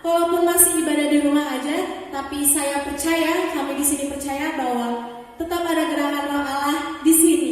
Kalaupun masih ibadah di rumah aja, tapi saya percaya, kami di sini percaya bahwa tetap ada gerakan Roh Allah di sini.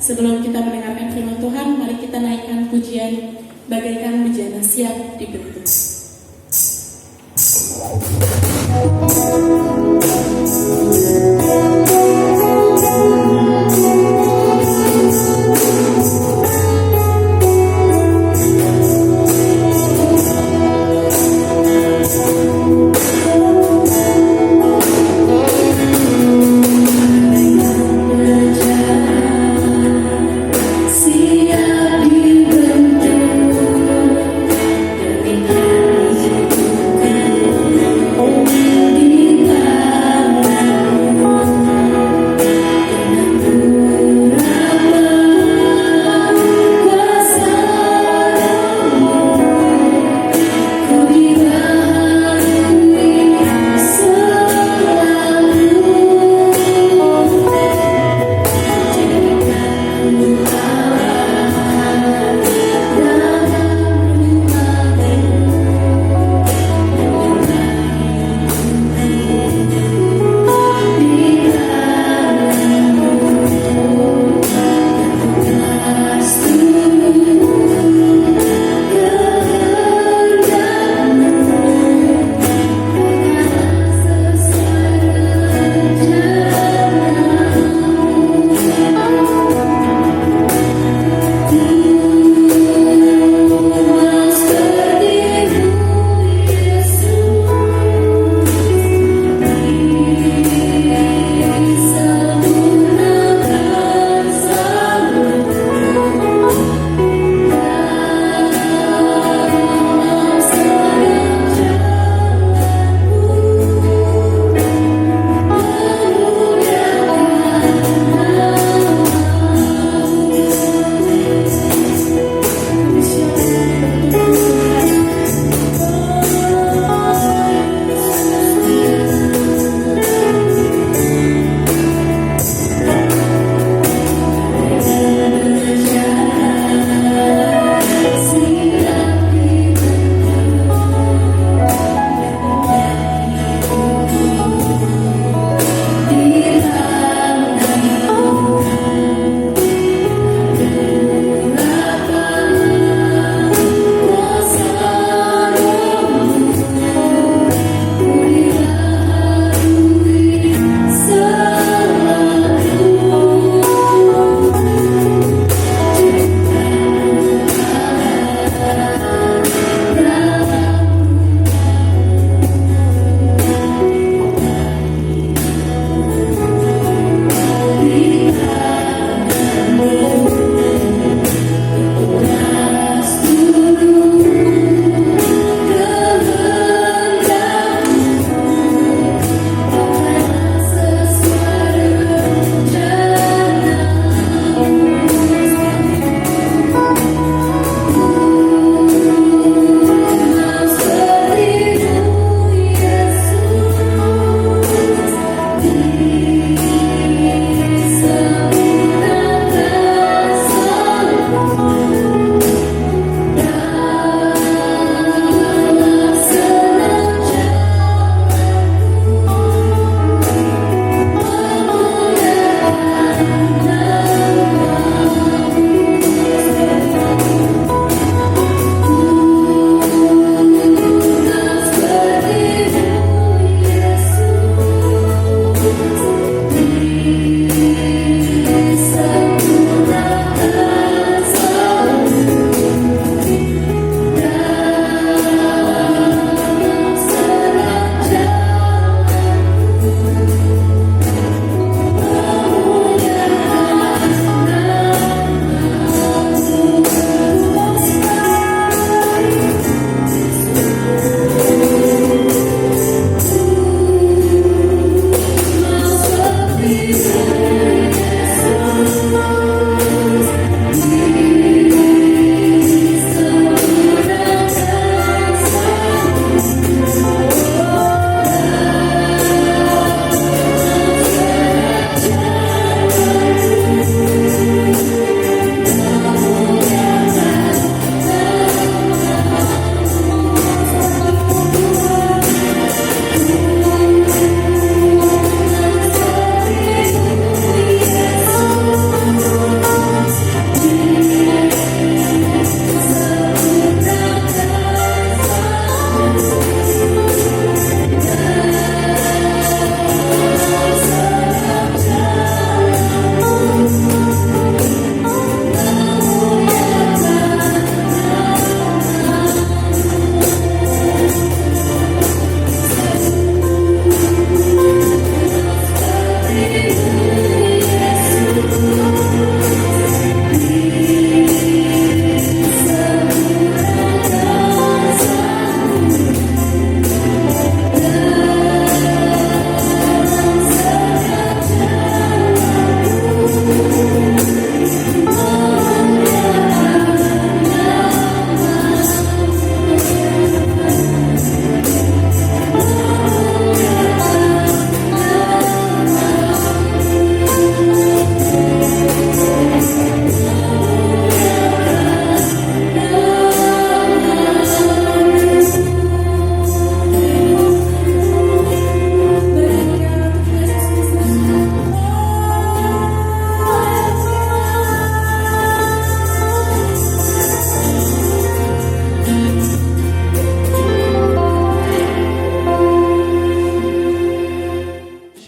Sebelum kita mendengarkan firman Tuhan, mari kita naikkan pujian bagaikan bejana siap dibentuk.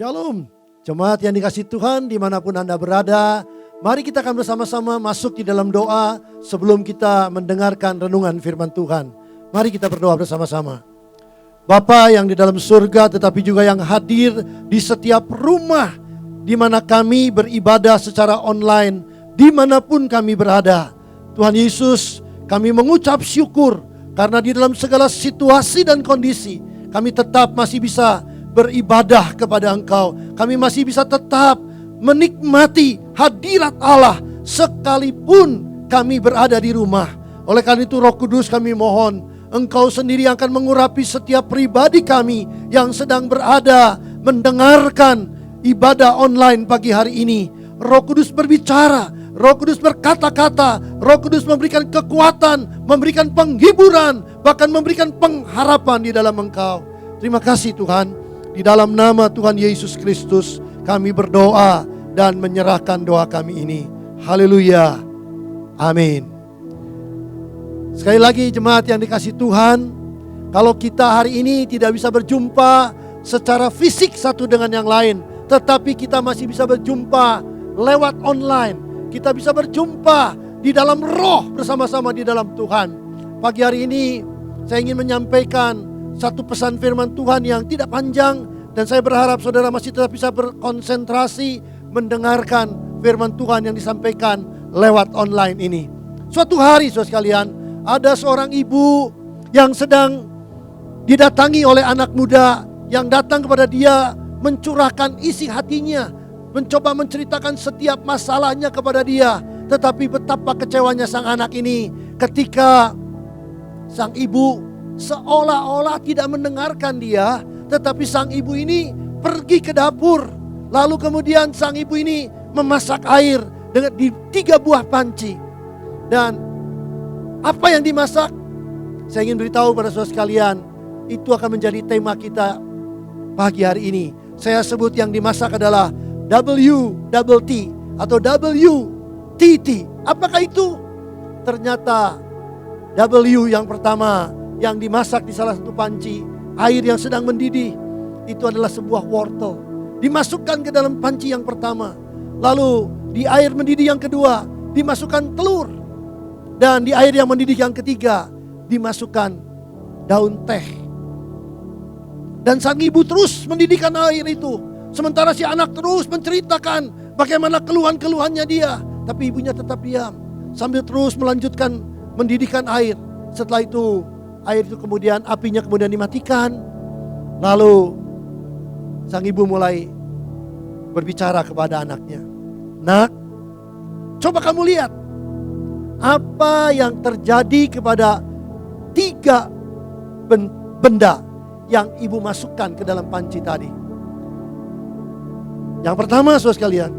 Shalom, jemaat yang dikasihi Tuhan dimanapun Anda berada. Mari kita akan bersama-sama masuk di dalam doa sebelum kita mendengarkan renungan firman Tuhan. Mari kita berdoa bersama-sama. Bapa yang di dalam surga tetapi juga yang hadir di setiap rumah di mana kami beribadah secara online, dimanapun kami berada. Tuhan Yesus, kami mengucap syukur karena di dalam segala situasi dan kondisi kami tetap masih bisa beribadah kepada Engkau. Kami masih bisa tetap menikmati hadirat Allah sekalipun kami berada di rumah. Oleh karena itu Roh Kudus kami mohon, Engkau sendiri akan mengurapi setiap pribadi kami yang sedang berada mendengarkan ibadah online pagi hari ini. Roh Kudus berbicara, Roh Kudus berkata-kata, Roh Kudus memberikan kekuatan, memberikan penghiburan, bahkan memberikan pengharapan di dalam Engkau. Terima kasih Tuhan. Di dalam nama Tuhan Yesus Kristus kami berdoa dan menyerahkan doa kami ini. Haleluya. Amin. Sekali lagi jemaat yang dikasihi Tuhan, kalau kita hari ini tidak bisa berjumpa secara fisik satu dengan yang lain, tetapi kita masih bisa berjumpa lewat online. Kita bisa berjumpa di dalam roh bersama-sama di dalam Tuhan. Pagi hari ini saya ingin menyampaikan satu pesan firman Tuhan yang tidak panjang, dan saya berharap saudara masih tetap bisa berkonsentrasi mendengarkan firman Tuhan yang disampaikan lewat online ini. Suatu hari saudara sekalian, ada seorang ibu yang sedang didatangi oleh anak muda yang datang kepada dia mencurahkan isi hatinya, mencoba menceritakan setiap masalahnya kepada dia. Tetapi betapa kecewanya sang anak ini ketika sang ibu seolah-olah tidak mendengarkan dia, tetapi sang ibu ini pergi ke dapur. Lalu kemudian sang ibu ini memasak air dengan di 3 buah panci. Dan apa yang dimasak? Saya ingin beritahu pada saudara sekalian, itu akan menjadi tema kita pagi hari ini. Saya sebut yang dimasak adalah WTT atau WTT. Apakah itu? Ternyata W yang pertama yang dimasak di salah satu panci, air yang sedang mendidih, itu adalah sebuah wortel. Dimasukkan ke dalam panci yang pertama. Lalu di air mendidih yang kedua dimasukkan telur. Dan di air yang mendidih yang ketiga dimasukkan daun teh. Dan sang ibu terus mendidihkan air itu, sementara si anak terus menceritakan bagaimana keluhan-keluhannya dia. Tapi ibunya tetap diam sambil terus melanjutkan mendidihkan air. Setelah itu air itu kemudian apinya kemudian dimatikan. Lalu sang ibu mulai berbicara kepada anaknya. Nak, coba kamu lihat apa yang terjadi kepada 3 benda yang ibu masukkan ke dalam panci tadi. Yang pertama saudara sekalian,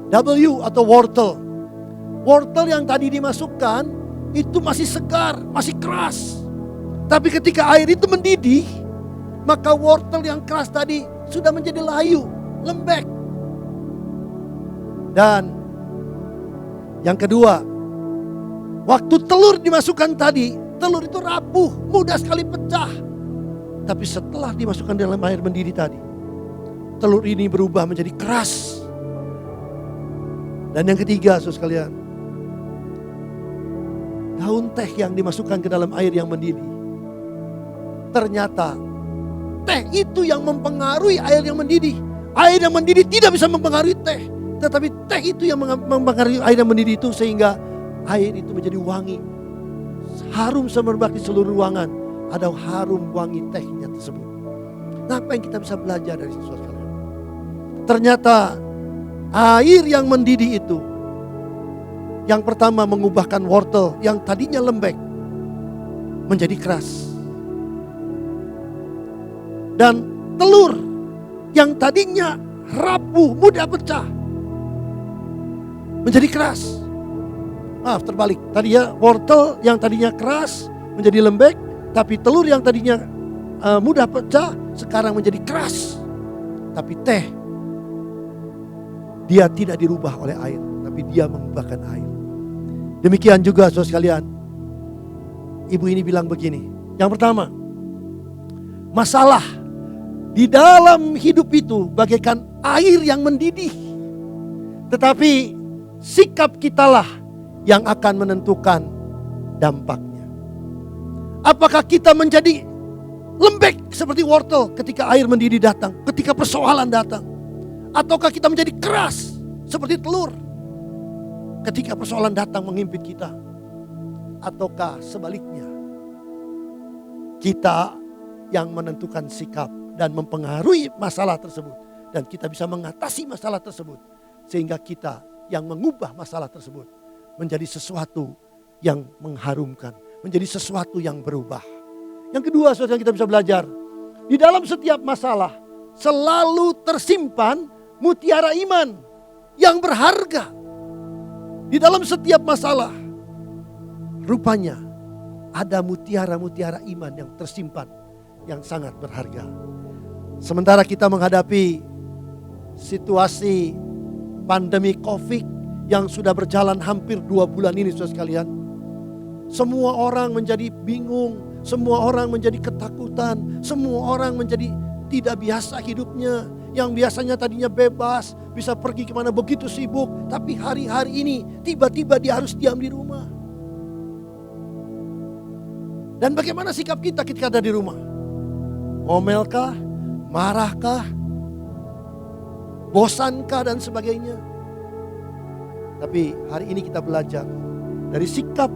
W atau wortel. Wortel yang tadi dimasukkan itu masih segar, masih keras. Tapi ketika air itu mendidih, maka wortel yang keras tadi sudah menjadi layu, lembek. Dan yang kedua, waktu telur dimasukkan tadi, telur itu rapuh, mudah sekali pecah. Tapi setelah dimasukkan dalam air mendidih tadi, telur ini berubah menjadi keras. Dan yang ketiga, saudara sekalian, daun teh yang dimasukkan ke dalam air yang mendidih, ternyata teh itu yang mempengaruhi air yang mendidih. Air yang mendidih tidak bisa mempengaruhi teh, tetapi teh itu yang mempengaruhi air yang mendidih itu, sehingga air itu menjadi wangi, harum semerbak di seluruh ruangan. Ada harum wangi tehnya tersebut. Nah, apa yang kita bisa belajar dari sesuatu kalian? Ternyata air yang mendidih itu, yang pertama mengubahkan wortel yang tadinya lembek menjadi keras. Dan telur yang tadinya rapuh, mudah pecah, menjadi keras. Maaf, terbalik. Tadi ya, wortel yang tadinya keras menjadi lembek, tapi telur yang tadinya mudah pecah sekarang menjadi keras. Tapi teh, dia tidak dirubah oleh air, tapi dia mengubahkan air. Demikian juga saudara sekalian, ibu ini bilang begini. Yang pertama, masalah Di dalam hidup itu bagaikan air yang mendidih. Tetapi sikap kitalah yang akan menentukan dampaknya. Apakah kita menjadi lembek seperti wortel ketika air mendidih datang, ketika persoalan datang? Ataukah kita menjadi keras seperti telur ketika persoalan datang menghimpit kita? Ataukah sebaliknya, kita yang menentukan sikap dan mempengaruhi masalah tersebut, dan kita bisa mengatasi masalah tersebut, sehingga kita yang mengubah masalah tersebut menjadi sesuatu yang mengharumkan, menjadi sesuatu yang berubah. Yang kedua, saudara, kita bisa belajar, di dalam setiap masalah selalu tersimpan mutiara iman yang berharga. Di dalam setiap masalah rupanya ada mutiara-mutiara iman yang tersimpan, yang sangat berharga. Sementara kita menghadapi situasi pandemi COVID yang sudah berjalan hampir 2 bulan ini, saudara sekalian. Semua orang menjadi bingung, semua orang menjadi ketakutan, semua orang menjadi tidak biasa hidupnya. Yang biasanya tadinya bebas, bisa pergi kemana begitu sibuk, tapi hari-hari ini tiba-tiba dia harus diam di rumah. Dan bagaimana sikap kita ketika ada di rumah? Ngomelkah? Marahkah? Bosankah dan sebagainya? Tapi hari ini kita belajar dari sikap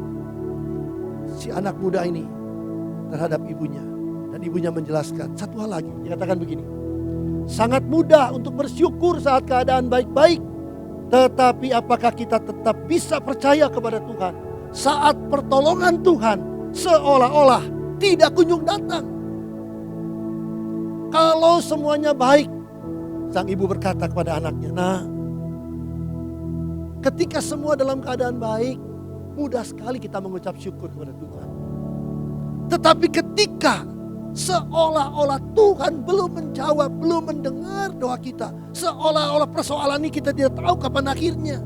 si anak muda ini terhadap ibunya. Dan ibunya menjelaskan satu hal lagi. Dia katakan begini, sangat mudah untuk bersyukur saat keadaan baik-baik. Tetapi apakah kita tetap bisa percaya kepada Tuhan saat pertolongan Tuhan seolah-olah tidak kunjung datang? Kalau semuanya baik, sang ibu berkata kepada anaknya, "Nah, ketika semua dalam keadaan baik, mudah sekali kita mengucap syukur kepada Tuhan. Tetapi ketika seolah-olah Tuhan belum menjawab, belum mendengar doa kita, seolah-olah persoalan ini kita tidak tahu kapan akhirnya,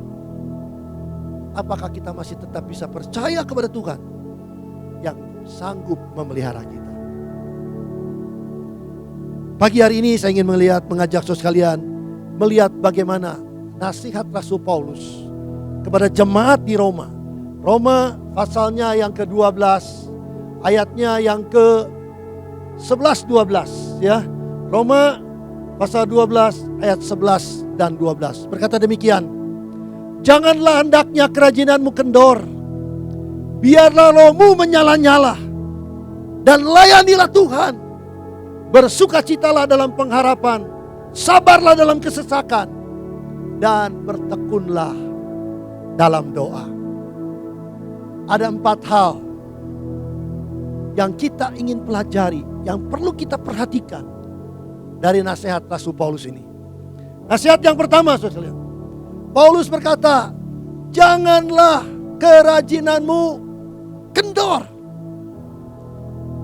apakah kita masih tetap bisa percaya kepada Tuhan yang sanggup memelihara kita?" Pagi hari ini saya ingin mengajak saudara sekalian melihat bagaimana nasihat Rasul Paulus kepada jemaat di Roma. Roma pasalnya yang ke-12, ayatnya yang ke-11-12 ya. Roma pasal 12 ayat 11 dan 12 berkata demikian. Janganlah hendaknya kerajinanmu kendor, biarlah rohmu menyala-nyala, dan layanilah Tuhan. Bersukacitalah dalam pengharapan, sabarlah dalam kesesakan, dan bertekunlah dalam doa. Ada 4 hal yang kita ingin pelajari, yang perlu kita perhatikan dari nasihat Rasul Paulus ini. Nasihat yang pertama, saudara, Paulus berkata, janganlah kerajinanmu kendor.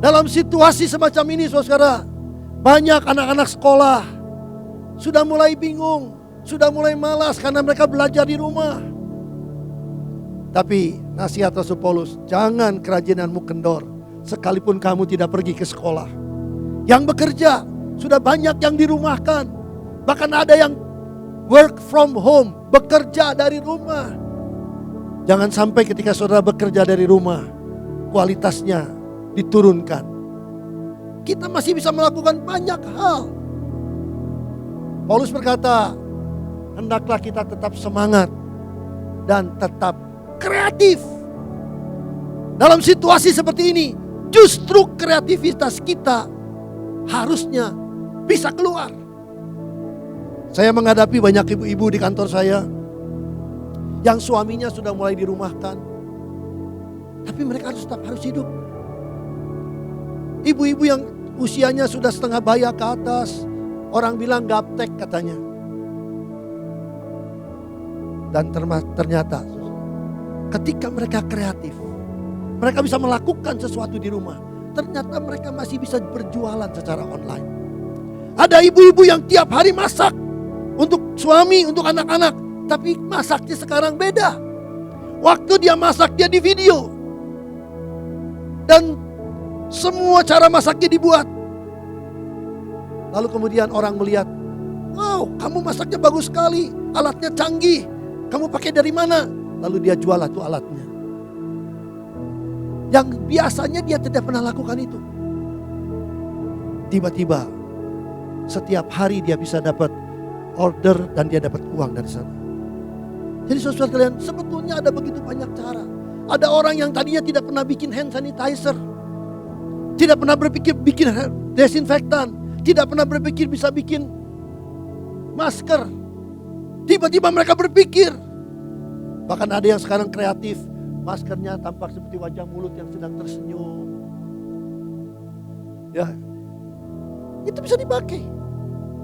Dalam situasi semacam ini, saudara, banyak anak-anak sekolah sudah mulai bingung, sudah mulai malas karena mereka belajar di rumah. Tapi nasihat Rasul Paulus, jangan kerajinanmu kendor sekalipun kamu tidak pergi ke sekolah. Yang bekerja sudah banyak yang dirumahkan, bahkan ada yang work from home, bekerja dari rumah. Jangan sampai ketika saudara bekerja dari rumah, kualitasnya diturunkan. Kita masih bisa melakukan banyak hal. Paulus berkata, hendaklah kita tetap semangat dan tetap kreatif. Dalam situasi seperti ini, justru kreativitas kita harusnya bisa keluar. Saya menghadapi banyak ibu-ibu di kantor saya yang suaminya sudah mulai dirumahkan, tapi mereka harus hidup. Ibu-ibu yang usianya sudah setengah baya ke atas, orang bilang gaptek katanya. Dan ternyata ketika mereka kreatif, mereka bisa melakukan sesuatu di rumah, ternyata mereka masih bisa berjualan secara online. Ada ibu-ibu yang tiap hari masak untuk suami, untuk anak-anak, tapi masaknya sekarang beda. Waktu dia masak, dia di video, dan semua cara masaknya dibuat. Lalu kemudian orang melihat, wow, kamu masaknya bagus sekali, alatnya canggih, kamu pakai dari mana? Lalu dia jual itu alatnya. Yang biasanya dia tidak pernah lakukan itu. Tiba-tiba setiap hari dia bisa dapat order dan dia dapat uang dari sana. Jadi saudara kalian, sebetulnya ada begitu banyak cara. Ada orang yang tadinya tidak pernah bikin hand sanitizer, tidak pernah berpikir bikin desinfektan, tidak pernah berpikir bisa bikin masker. Tiba-tiba mereka berpikir. Bahkan ada yang sekarang kreatif, maskernya tampak seperti wajah mulut yang sedang tersenyum. Ya, itu bisa dipakai.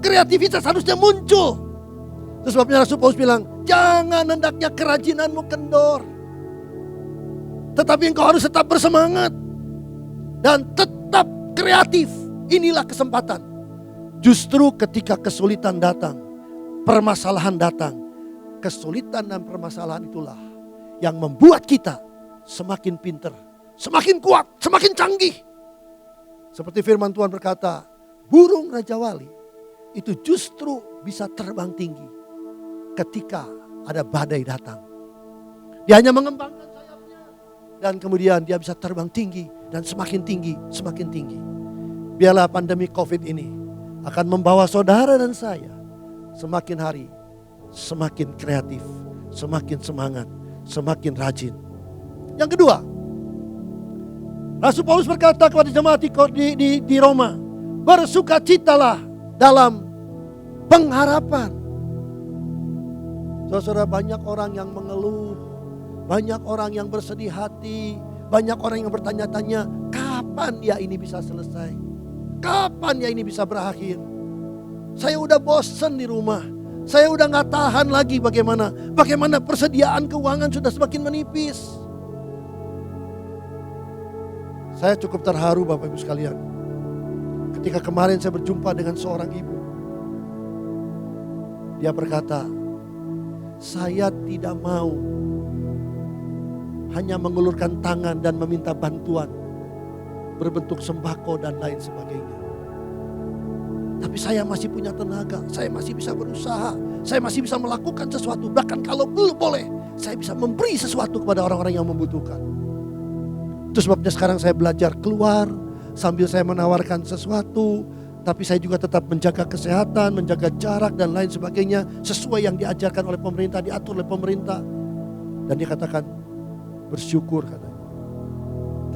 Kreativitas harusnya muncul. Itu sebabnya Rasul Paulus bilang, jangan hendaknya kerajinanmu kendor, tetapi engkau harus tetap bersemangat dan tetap kreatif. Inilah kesempatan. Justru ketika kesulitan datang, permasalahan datang, kesulitan dan permasalahan itulah yang membuat kita semakin pinter, semakin kuat, semakin canggih. Seperti firman Tuhan berkata, burung Raja Wali itu justru bisa terbang tinggi ketika ada badai datang. Dia hanya mengembangkan sayapnya dan kemudian dia bisa terbang tinggi dan semakin tinggi, semakin tinggi. Biarlah pandemi COVID ini akan membawa saudara dan saya semakin hari semakin kreatif, semakin semangat, semakin rajin. Yang kedua, Rasul Paulus berkata kepada jemaat di Roma, bersukacitalah dalam pengharapan. Saudara, banyak orang yang mengeluh, banyak orang yang bersedih hati, banyak orang yang bertanya-tanya, kapan ya ini bisa selesai? Kapan ya ini bisa berakhir? Saya udah bosen di rumah. Saya udah gak tahan lagi bagaimana persediaan keuangan sudah semakin menipis. Saya cukup terharu Bapak Ibu sekalian. Ketika kemarin saya berjumpa dengan seorang ibu. Dia berkata, saya tidak mau hanya mengulurkan tangan dan meminta bantuan berbentuk sembako dan lain sebagainya. Tapi saya masih punya tenaga, saya masih bisa berusaha, saya masih bisa melakukan sesuatu. Bahkan kalau belum boleh, saya bisa memberi sesuatu kepada orang-orang yang membutuhkan. Itu sebabnya sekarang saya belajar keluar sambil saya menawarkan sesuatu. Tapi saya juga tetap menjaga kesehatan, menjaga jarak dan lain sebagainya. Sesuai yang diajarkan oleh pemerintah, diatur oleh pemerintah. Dan dia katakan, bersyukur katanya.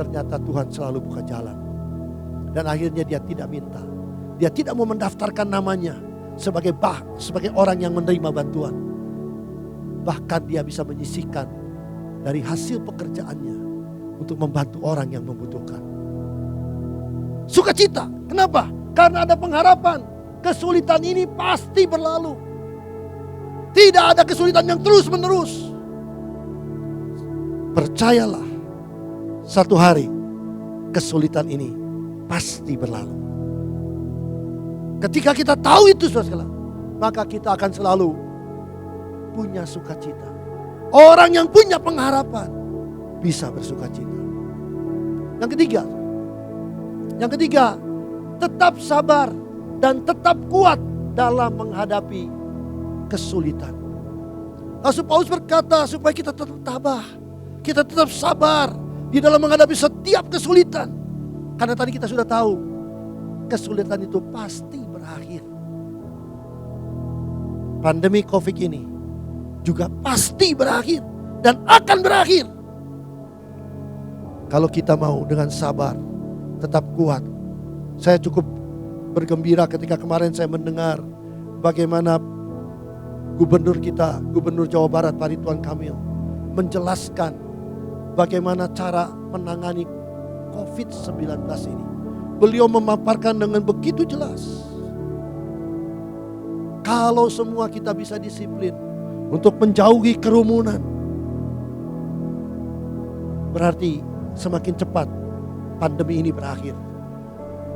Ternyata Tuhan selalu buka jalan. Dan akhirnya dia tidak minta. Dia tidak mau mendaftarkan namanya sebagai orang yang menerima bantuan. Bahkan dia bisa menyisihkan dari hasil pekerjaannya untuk membantu orang yang membutuhkan. Sukacita, kenapa? Karena ada pengharapan. Kesulitan ini pasti berlalu. Tidak ada kesulitan yang terus menerus. Percayalah, satu hari kesulitan ini pasti berlalu. Ketika kita tahu itu saudara, maka kita akan selalu punya sukacita. Orang yang punya pengharapan bisa bersukacita. Yang ketiga, tetap sabar dan tetap kuat dalam menghadapi kesulitan. Rasul Paulus berkata supaya kita tetap tabah, kita tetap sabar di dalam menghadapi setiap kesulitan. Karena tadi kita sudah tahu, kesulitan itu pasti berakhir. Pandemi COVID ini juga pasti berakhir dan akan berakhir. Kalau kita mau dengan sabar, tetap kuat. Saya cukup bergembira ketika kemarin saya mendengar bagaimana Gubernur Jawa Barat Pak Ridwan Kamil menjelaskan bagaimana cara menangani COVID-19 ini. Beliau memaparkan dengan begitu jelas. Kalau semua kita bisa disiplin untuk menjauhi kerumunan, berarti semakin cepat pandemi ini berakhir.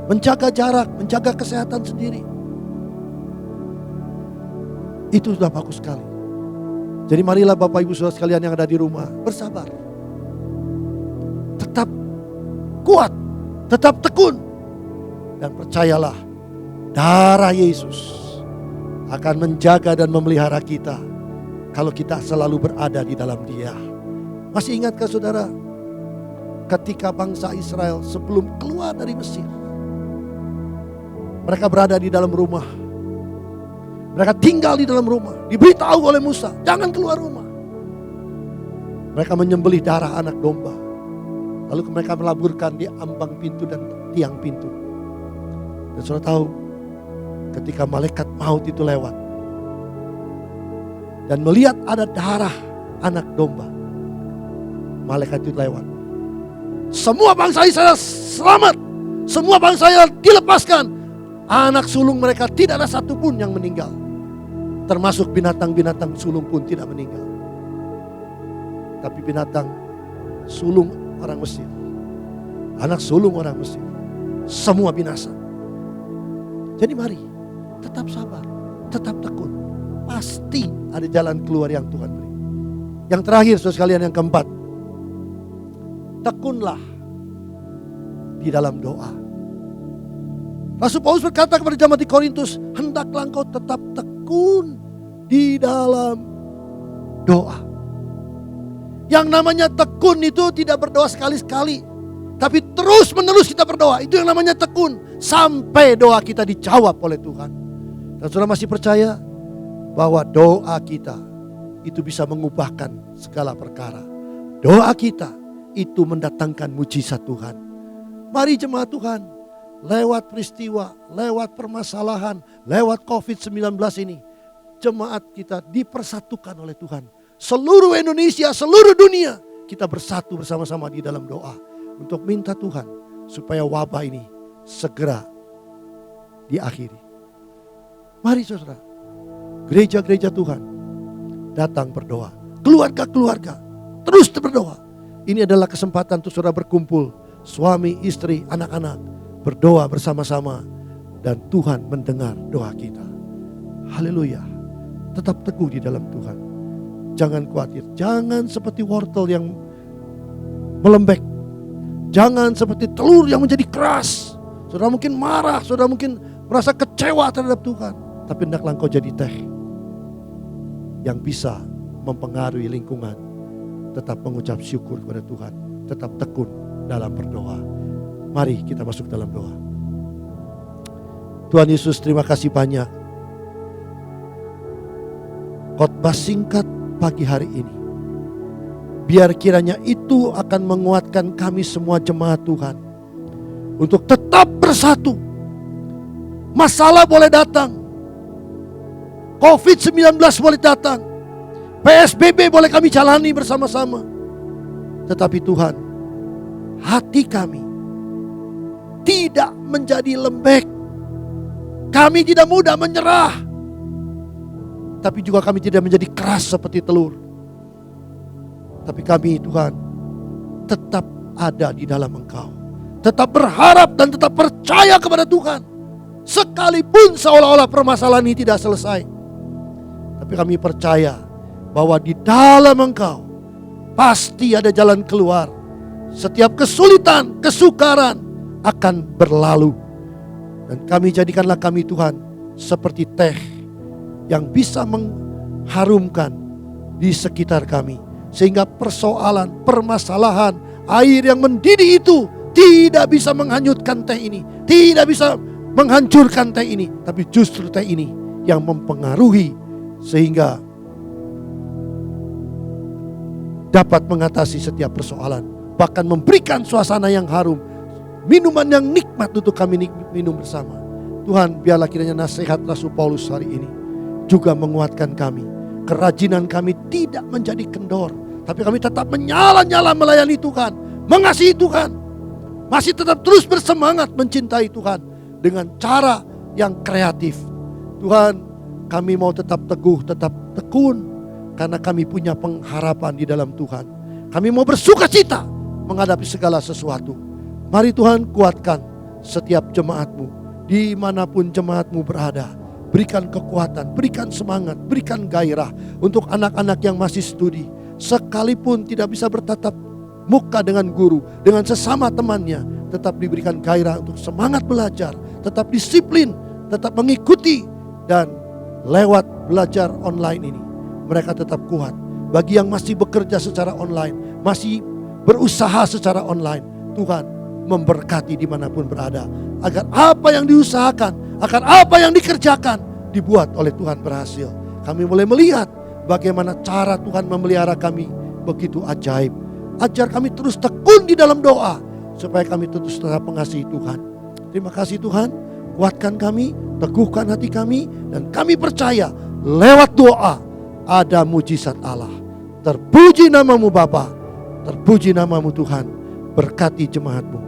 Menjaga jarak, menjaga kesehatan sendiri. Itu sudah bagus sekali. Jadi marilah Bapak Ibu Saudara sekalian yang ada di rumah, bersabar. Tetap kuat, tetap tekun. Dan percayalah, Darah Yesus akan menjaga dan memelihara kita kalau kita selalu berada di dalam Dia. Masih ingatkah saudara, ketika bangsa Israel sebelum keluar dari Mesir, mereka berada di dalam rumah, mereka tinggal di dalam rumah, diberitahu oleh Musa, jangan keluar rumah. Mereka menyembelih darah anak domba, lalu mereka melaburkan di ambang pintu dan tiang pintu. Dan saudara tahu, ketika malaikat maut itu lewat dan melihat ada darah anak domba, malaikat itu lewat. Semua bangsa Israel selamat, semua bangsa Israel dilepaskan. Anak sulung mereka tidak ada satupun yang meninggal, termasuk binatang-binatang sulung pun tidak meninggal. Tapi binatang sulung orang Mesir, anak sulung orang Mesir, semua binasa. Jadi mari tetap sabar, tetap tekun. Pasti ada jalan keluar yang Tuhan beri. Yang terakhir saudara sekalian, yang keempat, tekunlah di dalam doa. Rasul Paulus berkata kepada jemaat di Korintus, hendaklah engkau tetap tekun di dalam doa. Yang namanya tekun itu tidak berdoa sekali-sekali, tapi terus menerus kita berdoa. Itu yang namanya tekun, sampai doa kita dijawab oleh Tuhan. Dan saudara masih percaya bahwa doa kita itu bisa mengubahkan segala perkara. Doa kita itu mendatangkan mujizat Tuhan. Mari jemaat Tuhan, lewat peristiwa, lewat permasalahan, lewat COVID-19 ini, jemaat kita dipersatukan oleh Tuhan. Seluruh Indonesia, seluruh dunia, kita bersatu bersama-sama di dalam doa untuk minta Tuhan supaya wabah ini segera diakhiri. Mari saudara, gereja-gereja Tuhan datang berdoa, keluarga-keluarga terus berdoa. Ini adalah kesempatan untuk saudara berkumpul, suami, istri, anak-anak, berdoa bersama-sama, dan Tuhan mendengar doa kita. Haleluya. Tetap teguh di dalam Tuhan. Jangan khawatir, jangan seperti wortel yang melembek, jangan seperti telur yang menjadi keras. Saudara mungkin marah, saudara mungkin merasa kecewa terhadap Tuhan, tapi hendaklah engkau jadi teh yang bisa mempengaruhi lingkungan. Tetap mengucap syukur kepada Tuhan, tetap tekun dalam berdoa. Mari kita masuk dalam doa. Tuhan Yesus, terima kasih banyak. Khotbah singkat pagi hari ini, biar kiranya itu akan menguatkan kami semua jemaat Tuhan untuk tetap bersatu. Masalah boleh datang, COVID-19 boleh datang, PSBB boleh kami jalani bersama-sama, tetapi Tuhan, hati kami tidak menjadi lembek. Kami tidak mudah menyerah, tapi juga kami tidak menjadi keras seperti telur. Tapi kami Tuhan tetap ada di dalam Engkau, tetap berharap dan tetap percaya kepada Tuhan. Sekalipun seolah-olah permasalahan ini tidak selesai, tapi kami percaya bahwa di dalam Engkau pasti ada jalan keluar. Setiap kesulitan, kesukaran akan berlalu. Dan kami jadikanlah kami Tuhan seperti teh yang bisa mengharumkan di sekitar kami. Sehingga persoalan, permasalahan, air yang mendidih itu tidak bisa menghanyutkan teh ini, tidak bisa menghancurkan teh ini, tapi justru teh ini yang mempengaruhi sehingga dapat mengatasi setiap persoalan, bahkan memberikan suasana yang harum, minuman yang nikmat untuk kami minum bersama. Tuhan, biarlah kiranya nasihat Rasul Paulus hari ini juga menguatkan kami. Kerajinan kami tidak menjadi kendor, tapi kami tetap menyala-nyala melayani Tuhan, mengasihi Tuhan, masih tetap terus bersemangat mencintai Tuhan dengan cara yang kreatif. Tuhan, kami mau tetap teguh, tetap tekun, karena kami punya pengharapan di dalam Tuhan. Kami mau bersukacita menghadapi segala sesuatu. Mari Tuhan, kuatkan setiap jemaat-Mu, dimanapun jemaat-Mu berada. Berikan kekuatan, berikan semangat, berikan gairah untuk anak-anak yang masih studi. Sekalipun tidak bisa bertatap muka dengan guru, dengan sesama temannya, tetap diberikan gairah untuk semangat belajar, tetap disiplin tetap mengikuti dan lewat belajar online ini, mereka tetap kuat. Bagi yang masih bekerja secara online, masih berusaha secara online, Tuhan memberkati dimanapun berada. Agar apa yang diusahakan, agar apa yang dikerjakan, dibuat oleh Tuhan berhasil. Kami mulai melihat bagaimana cara Tuhan memelihara kami begitu ajaib. Ajar kami terus tekun di dalam doa, supaya kami terus tetap mengasihi Tuhan. Terima kasih Tuhan, kuatkan kami, teguhkan hati kami, dan kami percaya lewat doa ada mujizat Allah. Terpuji namamu Bapa, terpuji namamu Tuhan, berkati jemaatmu.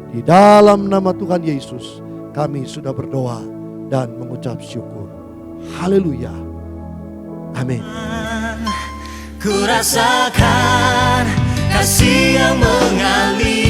Di dalam nama Tuhan Yesus kami sudah berdoa dan mengucap syukur. Haleluya. Amin. Ku rasakan kasih yang mengalir